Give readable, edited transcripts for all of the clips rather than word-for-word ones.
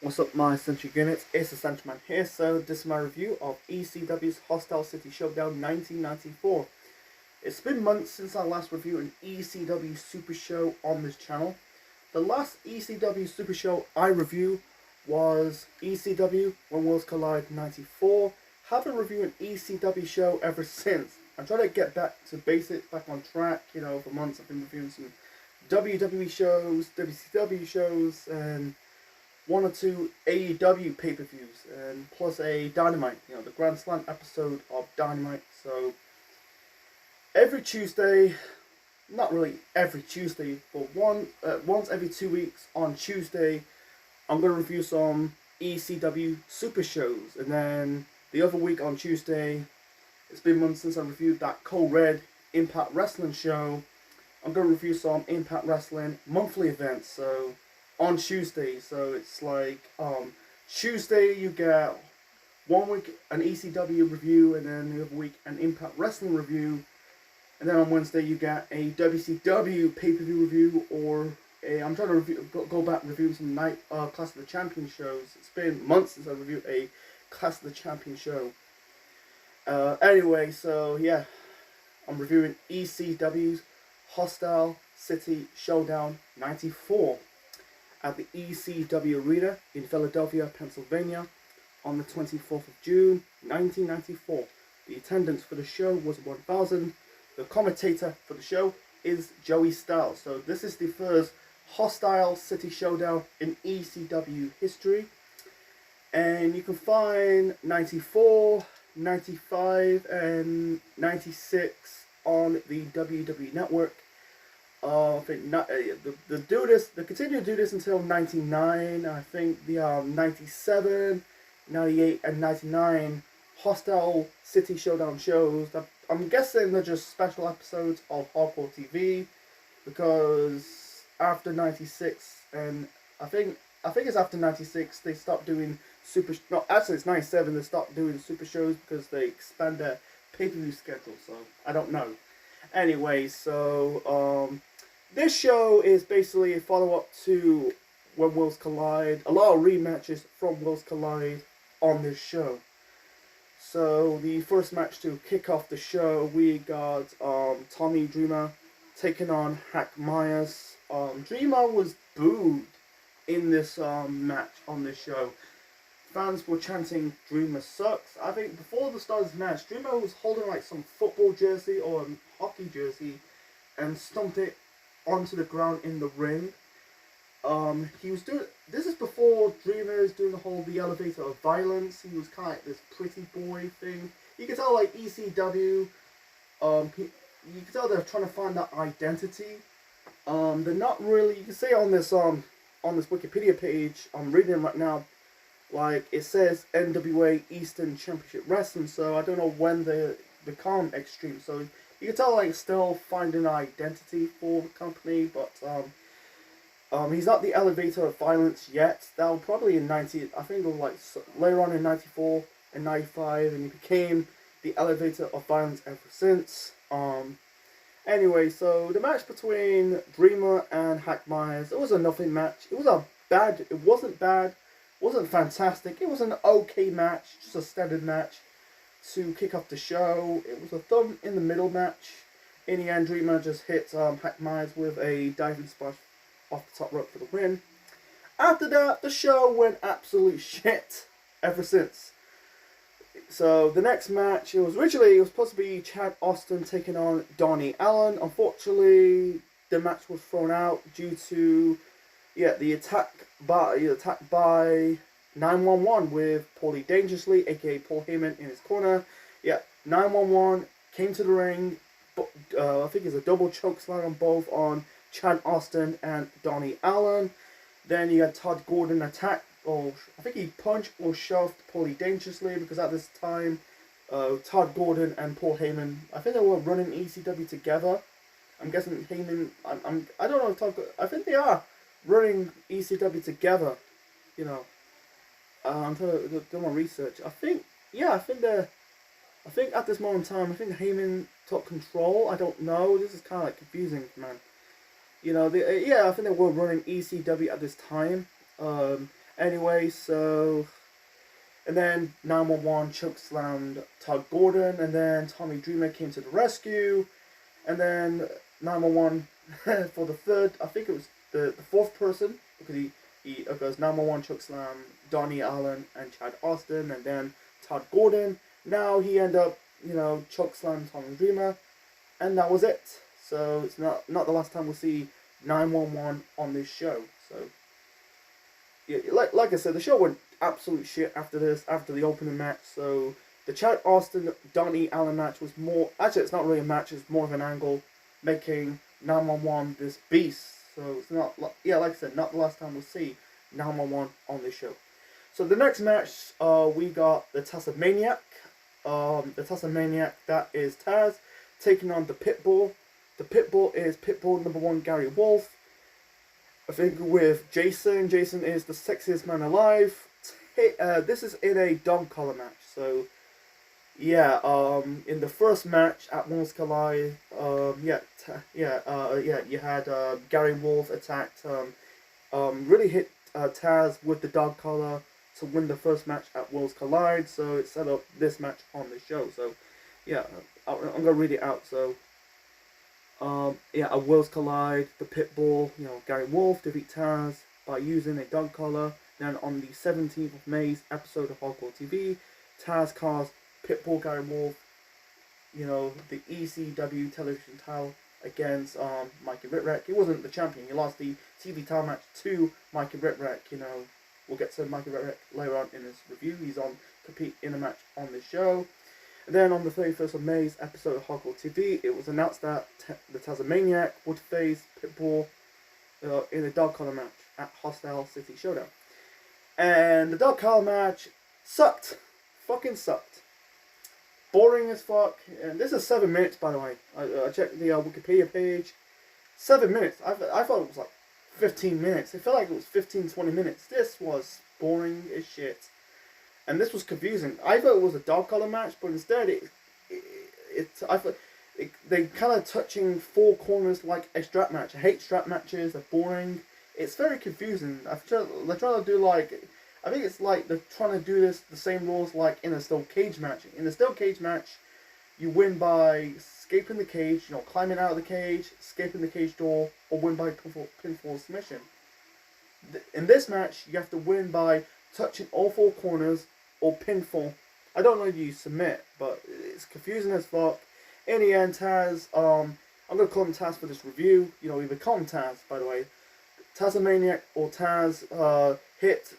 What's up, my Century Units? It's the Centuryman here. So this is my review of ECW's Hostile City Showdown 1994. It's been months since I last reviewed an ECW Super Show on this channel. The last ECW Super Show I reviewed was ECW When Worlds Collide 94. Haven't reviewed an ECW show ever since. I'm trying to get back to basics, back on track. You know, for months I've been reviewing some WWE shows, WCW shows, and one or two AEW pay-per-views, and plus a Dynamite, the Grand Slam episode of Dynamite. So every Tuesday, not really every Tuesday, but once every 2 weeks on Tuesday, I'm going to review some ECW Super shows. And then the other week on Tuesday, it's been months since I reviewed that Co-Red Impact Wrestling show. I'm going to review some Impact Wrestling monthly events. So on Tuesday, so it's like Tuesday you get 1 week an ECW review, and then the other week an Impact Wrestling review, and then on Wednesday you get a WCW pay-per-view review, or I'm trying to go back and review some Clash of the Champion shows. It's been months since I reviewed a Clash of the Champion show. Anyway, so yeah, I'm reviewing ECW's Hostile City Showdown 94 at the ECW Arena in Philadelphia, Pennsylvania on the 24th of June, 1994. The attendance for the show was 1,000. The commentator for the show is Joey Styles. So this is the first Hostile City Showdown in ECW history. And you can find 94, 95, and 96 on the WWE Network. I think they continue to do this until 99. I think the 97, 98, and 99 Hostile City Showdown shows. I'm guessing they're just special episodes of Hardcore TV, because after 96, and I think it's after 96 they stopped doing super. No, actually it's 97 they stopped doing super shows because they expand their pay-per-view schedule. So I don't know. Anyway, so this show is basically a follow-up to When Worlds Collide. A lot of rematches from Worlds Collide on this show. So the first match to kick off the show, we got Tommy Dreamer taking on Hack Myers. Dreamer was booed in this match on this show. Fans were chanting "Dreamer sucks." I think before the start of this match, Dreamer was holding like some football jersey or a hockey jersey and stumped it onto the ground in the ring. He was doing. This is before Dreamer is doing the elevator of violence. He was kind of like this pretty boy thing. You can tell like ECW. You can tell they're trying to find that identity. They're not really. You can see on this Wikipedia page I'm reading right now. Like, it says NWA Eastern Championship Wrestling, so I don't know when they become Extreme. So you can tell, like, still finding an identity for the company, but he's not the elevator of violence yet. That'll probably in I think it was like later on in 94 and 95, and he became the elevator of violence ever since. Anyway, so the match between Dreamer and Hack Myers, it was a nothing match. It wasn't bad. Wasn't fantastic. It was an okay match, just a standard match to kick off the show. It was a thumb in the middle match. In the end, Dreamer just hit Hack Myers with a diving splash off the top rope for the win. After that, the show went absolute shit ever since. So the next match, it was supposed to be Chad Austin taking on Donnie Allen. Unfortunately, the match was thrown out due to the attack by 911 with Paulie Dangerously, aka Paul Heyman, in his corner. 911 came to the ring. I think it's a double choke slam on Chad Austin and Donnie Allen. Then you had Todd Gordon attack, or I think he punched or shoved Paulie Dangerously, because at this time Todd Gordon and Paul Heyman, I think they were running ECW together. I'm guessing Heyman. I don't know if Todd. I think they are running ECW together, I'm trying to do my research. I think at this moment in time, I think Heyman took control. I don't know. This is kind of like confusing, man. I think they were running ECW at this time. Anyway, so... And then 911 chokeslammed Todd Gordon, and then Tommy Dreamer came to the rescue, and then 911 for the third, I think it was the fourth person, because he goes 911 chokeslam Donnie Allen and Chad Austin, and then Todd Gordon. Now he ended up, chokeslam Tommy Dreamer, and that was it. So it's not the last time we'll see 911 on this show. So yeah, like I said, the show went absolute shit after this, after the opening match. So the Chad Austin Donnie Allen match was more, actually it's not really a match, it's more of an angle, making 911 this beast. So it's not, yeah, like I said, not the last time we'll see 911 on this show. So the next match, we got the Tasmaniac. The Tasmaniac, that is Taz, taking on the Pitbull. The Pitbull is Pitbull #1 Gary Wolf. I think with Jason. Jason is the sexiest man alive. This is in a dog collar match. So, yeah, in the first match at Worlds Collide, you had Gary Wolf attacked, really hit Taz with the dog collar to win the first match at Worlds Collide. So it set up this match on the show. So, yeah, I'm gonna read it out. So, at Worlds Collide, the Pitbull, Gary Wolf defeat Taz by using a dog collar. Then on the 17th of May's episode of Hardcore TV, Taz calls Pitbull Gary Wolf, the ECW television title against Mikey Whipwreck. He wasn't the champion. He lost the TV title match to Mikey Whipwreck. We'll get to Mikey Whipwreck later on in this review. He's on compete in a match on the show. And then on the 31st of May's episode of Hardcore TV, it was announced that the Tasmaniac would face Pitbull in a dog collar match at Hostile City Showdown. And the dog collar match sucked. Fucking sucked. Boring as fuck. And this is 7 minutes, by the way. I checked the Wikipedia page. 7 minutes. I thought it was like 15 minutes. It felt like it was 15-20 minutes. This was boring as shit. And this was confusing. I thought it was a dog collar match, but instead they kind of touching four corners like a strap match. I hate strap matches. They're boring. It's very confusing. They're trying to do I think it's like they're trying to do the same rules like in a steel cage match. In a steel cage match, you win by escaping the cage, climbing out of the cage, escaping the cage door, or win by pinfall submission. In this match, you have to win by touching all four corners or pinfall. I don't know if you submit, but it's confusing as fuck. In the end, Taz, I'm going to call him Taz for this review. Either call him Taz, by the way. Tasmaniac or Taz hit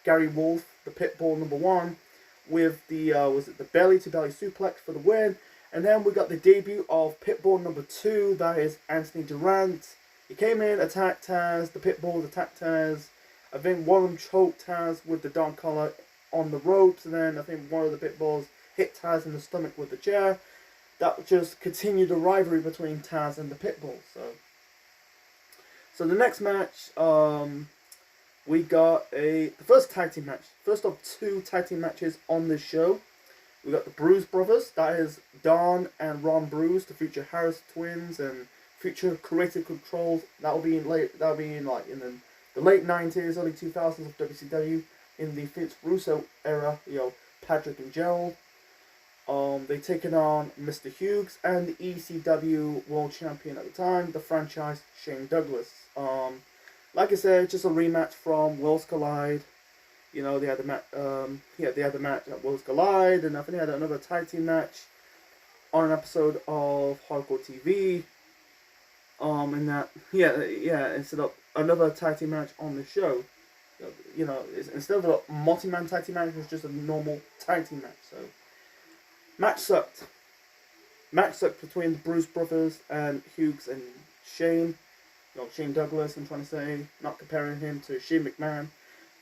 Gary Wolf, the Pitbull #1, with the belly-to-belly suplex for the win. And then we got the debut of Pitbull #2, that is Anthony Durant. He came in, attacked Taz, the Pitbull attacked Taz. I think one of them choked Taz with the dog collar on the ropes, and then I think one of the Pitbulls hit Taz in the stomach with the chair. That just continued the rivalry between Taz and the Pitbull. So the next match, we got the first tag team match. First of two tag team matches on this show. We got the Bruise Brothers, that is Don and Ron Bruise, the future Harris twins and future Creative Controls. That'll be in the late 90s, early 2000s of WCW, in the Vince Russo era, Patrick and Gerald. They taken on Mr. Hughes and the ECW World Champion at the time, the franchise Shane Douglas. Like I said, just a rematch from Worlds Collide. They had the match at Worlds Collide, and I think they had another tag team match on an episode of Hardcore TV. Instead of another tag team match on the show, instead of a multi-man tag team match, it was just a normal tag team match. So, match sucked. Match sucked between the Bruce Brothers and Hughes and Shane. Shane Douglas, I'm trying to say, not comparing him to Shane McMahon.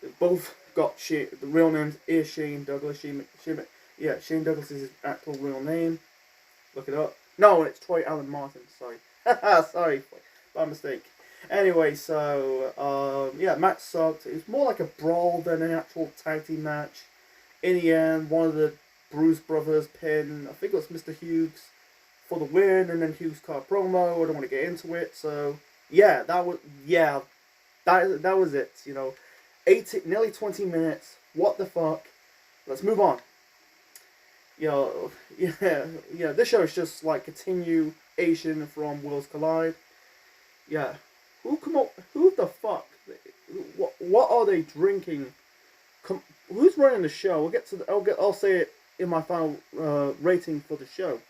They both got the real names is Shane Douglas. Shane Douglas is his actual real name. Look it up. No, it's Troy Allen Martin. Sorry. Sorry, by mistake. Anyway, so, match sucked. It was more like a brawl than an actual tag team match. In the end, one of the Bruce Brothers pinned, I think it was Mr. Hughes, for the win, and then Hughes cut a promo. I don't want to get into it, so, that was it, nearly 20 minutes. What the fuck? Let's move on. Yeah, this show is just like continuation from Worlds Collide. Yeah, who the fuck? What are they drinking? Who's running the show? I'll say it in my final rating for the show.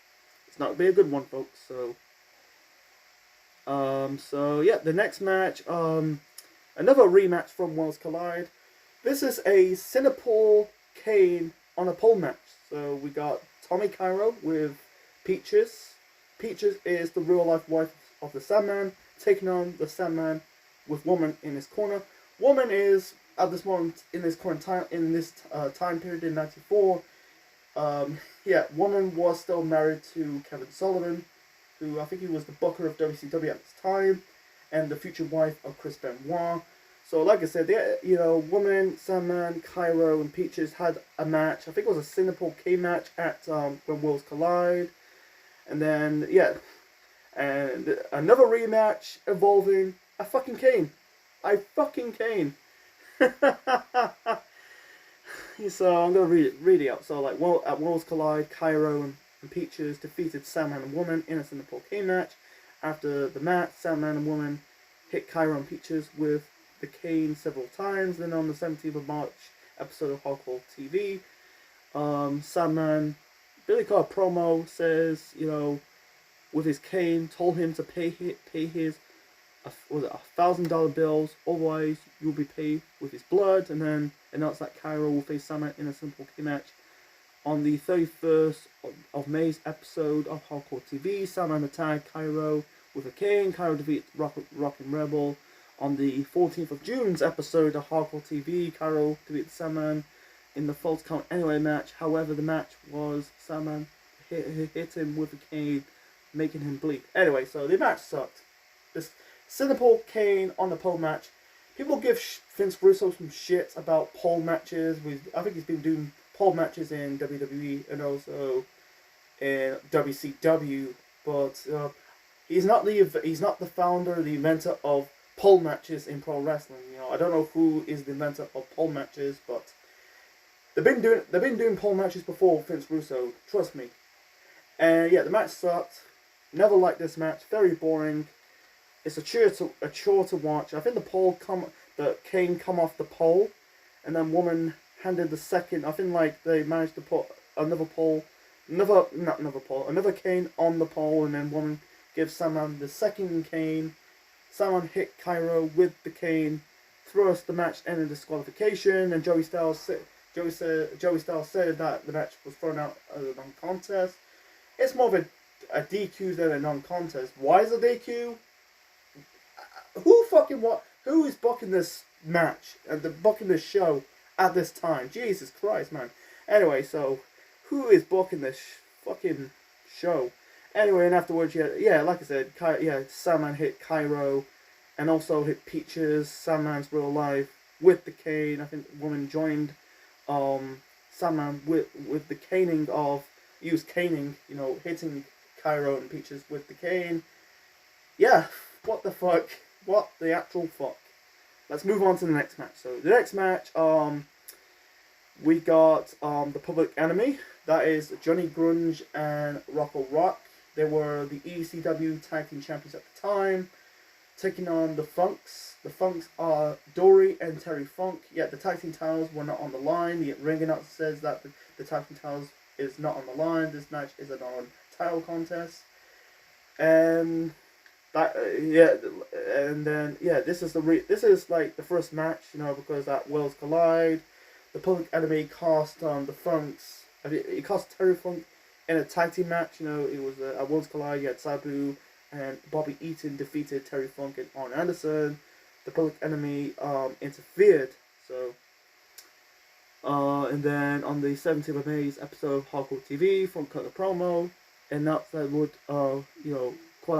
It's not gonna be a good one, folks. So yeah, the next match, another rematch from Worlds Collide. This is a Cinnapol Kane on a pole match. So we got Tommy Cairo with Peaches. Peaches is the real life wife of the Sandman, taking on the Sandman with Woman in his corner. Woman is at this moment in this current time time period in '94. Woman was still married to Kevin Sullivan, who I think he was the booker of WCW at this time, and the future wife of Chris Benoit. So, like I said, Woman, Sandman, Cairo, and Peaches had a match. I think it was a Cinnapol K match at when Worlds Collide, and then and another rematch involving a fucking Kane, Kane. So I'm gonna read it out. So at Worlds Collide, Cairo and Peaches defeated Sandman and Woman in a Cinnapol K match. After the match, Sandman and Woman hit Cairo and Peaches with the cane several times. Then on the 17th of March episode of Hardcore TV, Sandman Billy cut a promo, says, with his cane, told him to pay his $1,000 bills, otherwise you'll be paid with his blood. And then announced that Cairo will face Sandman in a Cinnapol K match on the 31st of May's episode of Hardcore TV. Sandman attacked Cairo with a cane. Cairo defeated Rockin' Rebel. On the 14th of June's episode of Hardcore TV, Cairo defeated Sandman in the False Count Anyway match. However, the match was Sandman hit him with a cane, making him bleed. Anyway, so the match sucked. This Cinnapol Kane on the pole match. People give Vince Russo some shit about pole matches. I think he's been doing pole matches in WWE and also in WCW, but he's not the founder, the inventor of pole matches in pro wrestling. I don't know who is the inventor of pole matches, but they've been doing pole matches before Vince Russo. Trust me. And yeah, the match sucked. Never liked this match. Very boring. It's a chore to watch. I think the cane come off the pole, and then Woman handed the second. I think they managed to put another cane on the pole, and then Woman gives Sandman the second cane. Sandman hit Cairo with the cane, thus the match ended disqualification, and Joey Styles said that the match was thrown out as a non-contest. It's more of a DQ than a non-contest. Why is it a DQ? Who is booking this match and booking this show at this time? Jesus Christ, man. Anyway, so who is booking this fucking show? Anyway, and afterwards, like I said, Sandman hit Cairo and also hit Peaches, Sandman's real life, with the cane. I think Woman joined Sandman with the caning hitting Cairo and Peaches with the cane. Yeah, what the fuck? What the actual fuck? Let's move on to the next match. So the next match, we got the Public Enemy. That is Johnny Grunge and Rocco Rock. They were the ECW Tag Team Champions at the time, taking on the Funks. The Funks are Dory and Terry Funk. Yet the Tag Team titles were not on the line. The ring announcer says that the Tag Team titles is not on the line. This match is a non-title contest. And this is like the first match, because at Worlds Collide, the Public Enemy cost the Funks. It cost Terry Funk in a tag team match. It was at Worlds Collide. You had Sabu and Bobby Eaton defeated Terry Funk and Arn Anderson. The Public Enemy interfered. So, and then on the 17th of May's episode of Hardcore TV, Funk cut a promo and announced that would call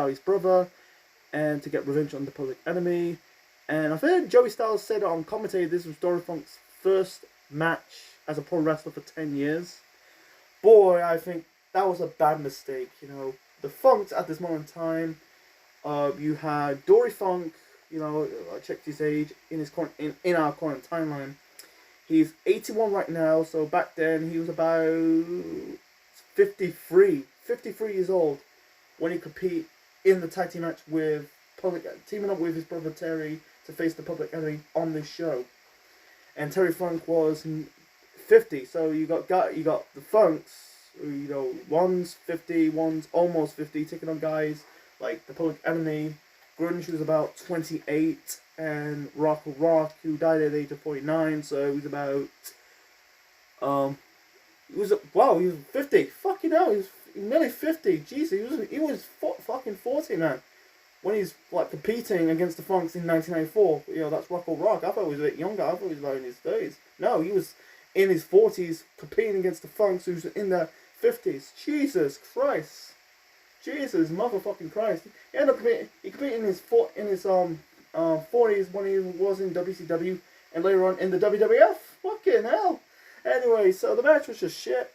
out his brother and to get revenge on the Public Enemy. And I think Joey Styles said on Commentator this was Dory Funk's first match as a pro wrestler for 10 years. Boy, I think that was a bad mistake. The Funks at this moment in time, you had Dory Funk, You know, I checked his age in his in our current timeline. He's 81 right now. So back then he was about 53 years old when he compete in the tag team match with teaming up with his brother Terry to face the Public Enemy on this show. And Terry Funk was 50. So you got the Funks, you know, one's 50, one's almost 50, taking on guys like the Public Enemy. Grunge was about 28, and Rock, who died at the age of 49, so he was about he was 50. Fucking hell, he was nearly 50. Jeez, he was fucking 40, man. When he's like competing against the Funks in 1994, you know, that's Rock. I thought he was a bit younger. I thought he was about in his 30s. No, he was in his 40s competing against the Funks, who's in their 50s. Jesus Christ. Jesus motherfucking Christ. He ended up competing in his 40s when he was in WCW and later on in the WWF. Fucking hell. Anyway, so the match was just shit.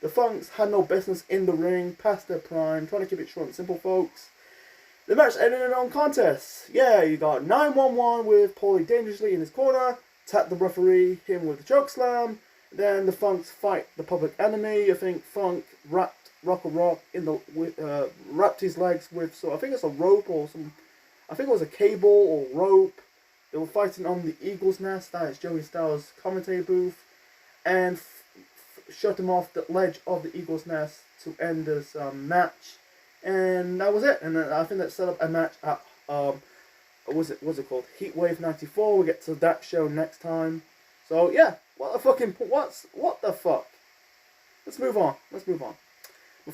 The Funks had no business in the ring, past their prime, trying to keep it short and simple, folks. The match ended in a non-contest. Yeah, you got 911 with Paulie dangerously in his corner, tapped the referee, hit him with a chokeslam. Then the Funks fight the Public Enemy. I think Funk wrapped Rock in the wrapped his legs with, so I think it's a rope or some, I think it was a cable or rope. They were fighting on the Eagle's Nest, that is Joey Styles' commentator booth, and shut him off the ledge of the Eagle's Nest to end this match. And that was it. And then I think that set up a match at what's it called? Heatwave 94. We'll get to that show next time. So yeah, what the fuck? Let's move on. My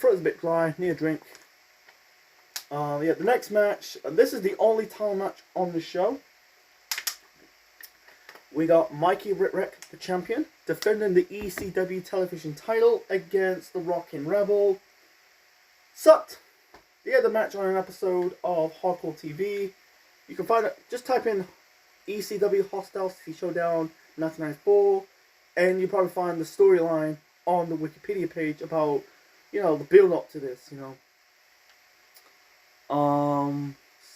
throat's a bit dry, need a drink. Yeah, the next match, and this is the only title match on the show. We got Mikey Whipwreck, the champion, defending the ECW television title against the Rockin' Rebel. Sucked. They had the match on an episode of Hardcore TV. You can find it, just type in ECW Hostile City Showdown 1994, and you probably find the storyline on the Wikipedia page about, you know, the build up to this, you know.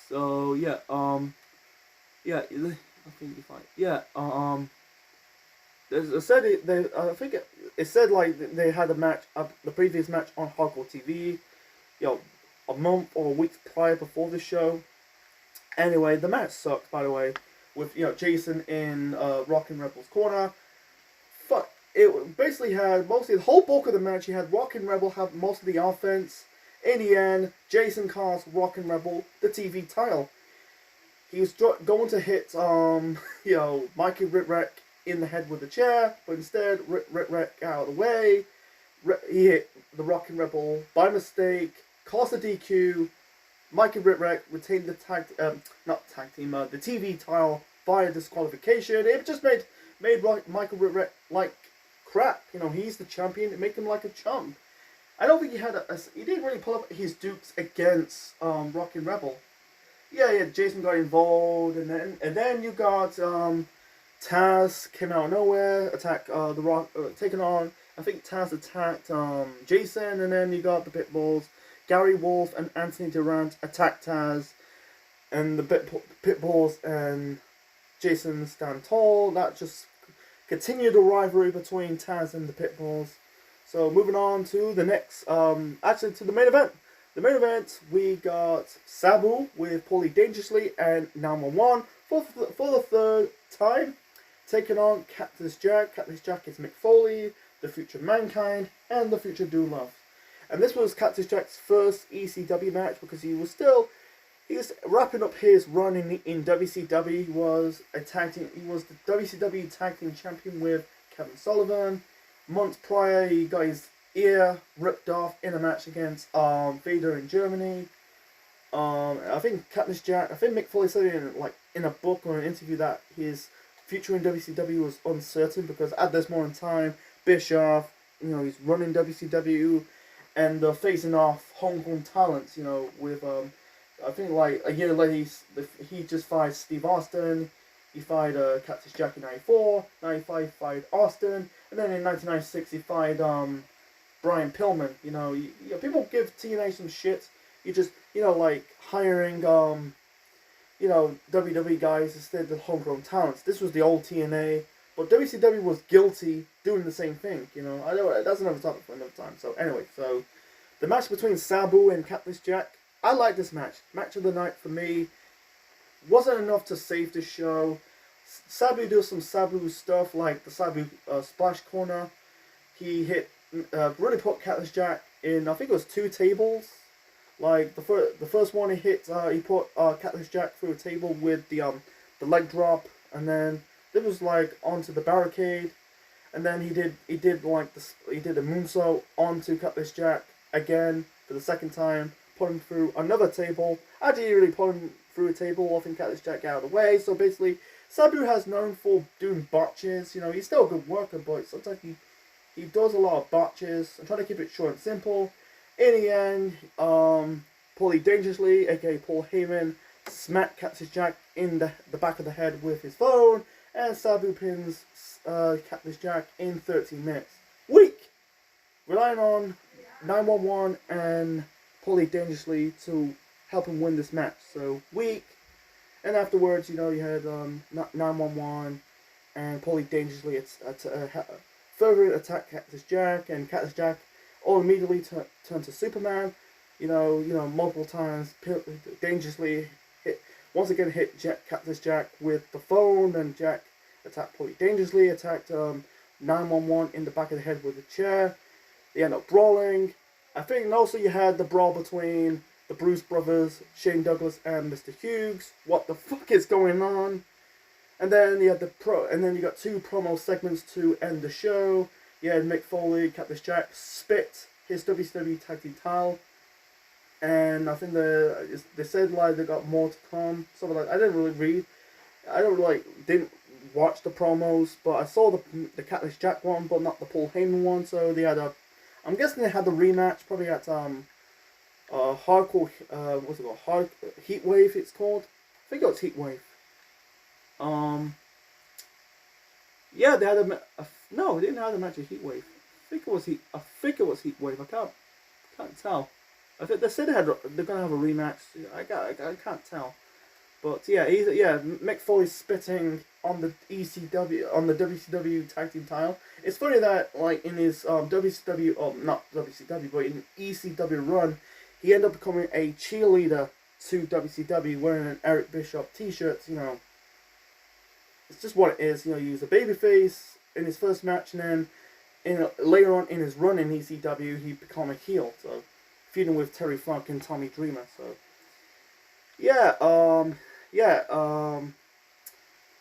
So yeah, yeah, I think you find, yeah, it said I think it said like they had a match, the previous match on Hardcore TV, you know, a month or weeks prior before the show. Anyway, the match sucked, by the way, with, you know, Jason in Rockin' Rebel's corner. It basically had mostly the whole bulk of the match. You had Rockin' Rebel have most of the offense. In the end, Jason cost Rockin' Rebel the TV title. He was going to hit, you know, Mikey Whipwreck in the head with a chair, but instead, Whipwreck got out of the way. He hit the Rockin' Rebel by mistake, caused a DQ. Mikey Whipwreck retained the the TV title via disqualification. It just made Michael Whipwreck like crap. You know, he's the champion. It made him like a chump. I don't think he didn't really pull up his dukes against Rockin' Rebel. Yeah, Jason got involved, and then you got Taz came out of nowhere, attack the Rock, taking on. I think Taz attacked Jason, and then you got the Pitbulls. Gary Wolf and Anthony Durant attacked Taz, and the Pitbulls and Jason stand tall. That just continued the rivalry between Taz and the Pitbulls. So moving on to the next, actually to the main event. The main event, we got Sabu with Paulie Dangerously and 911 for the third time, taking on Cactus Jack. Cactus Jack is Mick Foley, the future Mankind, and the future Doolove. And this was Cactus Jack's first ECW match because he was wrapping up his run in WCW. He was the WCW Tag Team Champion with Kevin Sullivan. Months prior, he got his ear ripped off in a match against Vader in Germany. I think Mick Foley said in a book or an interview that his future in WCW was uncertain because at this moment in time, Bischoff, you know, he's running WCW. And they're facing off Hong Kong talents, you know, with, I think like a year later, he just fights Steve Austin, he fight Cactus Jack in 94, 95 he fight Austin, and then in 1996 he fight Brian Pillman. You know, people give TNA some shit, you just, you know, like hiring WWE guys instead of the homegrown talents. This was the old TNA, but WCW was guilty doing the same thing. I know that's another topic for another time. So anyway, so the match between Sabu and Cactus Jack, I like this match. Match of the night for me. Wasn't enough to save the show. Sabu does some Sabu stuff like the Sabu splash corner. He really put Cactus Jack in, I think it was 2 tables. Like the first one he hit, he put Cactus Jack through a table with the leg drop, and then it was like onto the barricade, and then he did a moonsault onto Cactus Jack again for the second time, put him through another table. Actually, he really put him through a table, I think Cactus Jack out of the way. So basically, Sabu has known for doing botches. He's still a good worker, but sometimes he does a lot of botches. I'm trying to keep it short and simple. In the end, Paulie Dangerously, aka Paul Heyman, smacked Cactus Jack in the back of the head with his phone, and Sabu pins Cactus Jack in 13 minutes. Weak! Relying on 911 and Paulie Dangerously to help him win this match. So, weak. And afterwards, you had 911 and Paulie Dangerously further attack Cactus Jack, and Cactus Jack all immediately turned to Superman. Multiple times, dangerously once again hit Cactus Jack with the phone, and Jack attacked Paulie Dangerously, attacked 911 in the back of the head with a chair. They end up brawling. I think also you had the brawl between the Bruce Brothers, Shane Douglas and Mr. Hughes. What the fuck is going on? And then you had you got 2 promo segments to end the show. You had Mick Foley, Cactus Jack spit his WCW Tag Team title, and I think they said like they got more to come. Something like I didn't watch the promos, but I saw the Cactus Jack one, but not the Paul Heyman one. So they had I'm guessing they had the rematch probably at hardcore what's it called, Heat Wave it's called. I think it was Heat Wave. Yeah, they had no, they didn't have the match at Heat Wave. I think it was Heat Wave. I can't tell. I think they said they're gonna have a rematch. I can't tell. But yeah, Mick Foley spitting on the ECW, on the WCW Tag Team title. It's funny that like in his WCW, not WCW, but in ECW run, he ended up becoming a cheerleader to WCW, wearing an Eric Bischoff T-shirt. It's just what it is. He was a babyface in his first match, and then later on in his run in ECW, he became a heel. So feuding with Terry Funk and Tommy Dreamer. So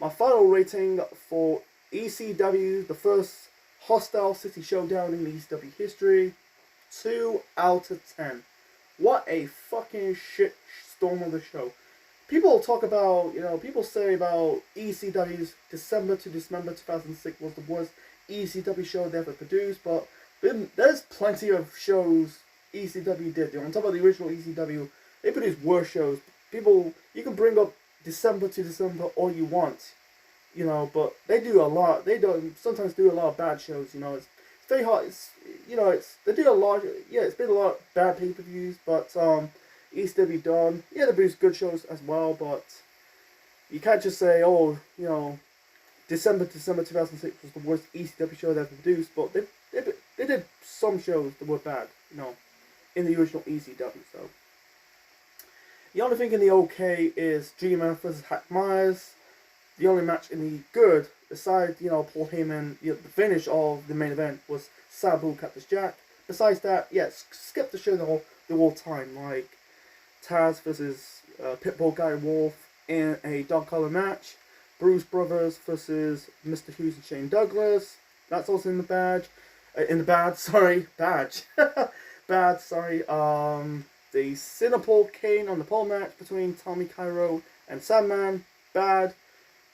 my final rating for ECW, the first Hostile City Showdown in ECW history, 2 out of 10. What a fucking shit storm of the show. People talk about, people say about ECW's December to December 2006 was the worst ECW show they ever produced, but there's plenty of shows ECW did. On top of the original ECW, they produced worse shows. You can bring up December to December all you want, but they do a lot. They sometimes do a lot of bad shows. It's very hard. They do a lot. Yeah, it's been a lot of bad pay-per-views, but ECW done. Yeah, they produce good shows as well, but you can't just say, December 2006 was the worst ECW show they ever produced. But they did some shows that were bad, in the original ECW. So the only thing in the okay is Dreamer versus Hack Myers. The only match in the good, aside Paul Heyman, the finish of the main event was Sabu Cactus Jack. Besides that, skip the show the whole time, like Taz versus Pitbull Guy Wolf in a dog collar match. Bruce Brothers versus Mr. Hughes and Shane Douglas. That's also in the badge. Badge. Bad, sorry. The Cinnapole Kane on the pole match between Tommy Cairo and Sandman. Bad.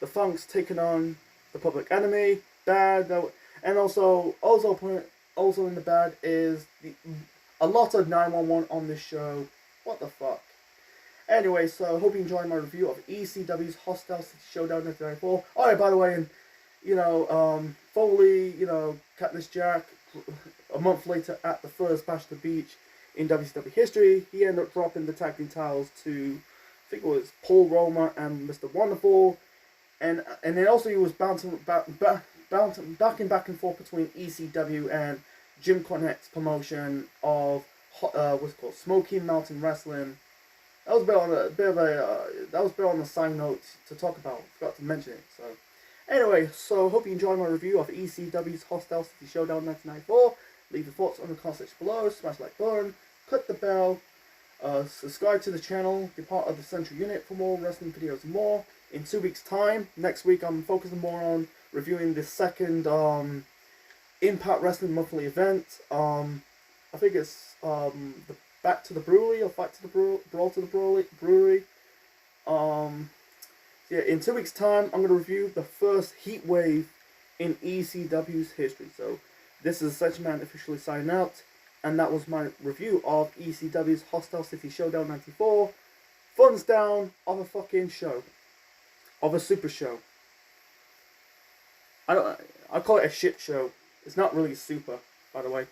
The Funks taking on the Public Enemy. Bad. And also in the bad is a lot of 911 on this show. What the fuck? Anyway, so I hope you enjoyed my review of ECW's Hostile City Showdown 1994. Oh yeah, by the way, and Foley, Cactus Jack, a month later at the first Bash at the Beach in WCW history, he ended up dropping the tag team titles to think it was Paul Roma and Mr. Wonderful, and then also he was bouncing back and forth between ECW and Jim Cornette's promotion of what's it called, Smoky Mountain Wrestling. That was a bit on the side note to talk about. Forgot to mention it. So anyway, so hope you enjoyed my review of ECW's Hostile City Showdown 1994. Leave your thoughts on the comment section below. Smash the like button, click the bell, subscribe to the channel, be part of the Central Unit for more wrestling videos and more. In 2 weeks' time, next week I'm focusing more on reviewing the second Impact Wrestling monthly event. I think it's the Back to the Brewery or Fight to the Brawl to the Brewery. Yeah, in 2 weeks' time, I'm going to review the first heat wave in ECW's history. So this is Essential Man officially signing out, and that was my review of ECW's Hostile City Showdown 94. Thumbs down of a fucking show, of a super show. I call it a shit show. It's not really super, by the way.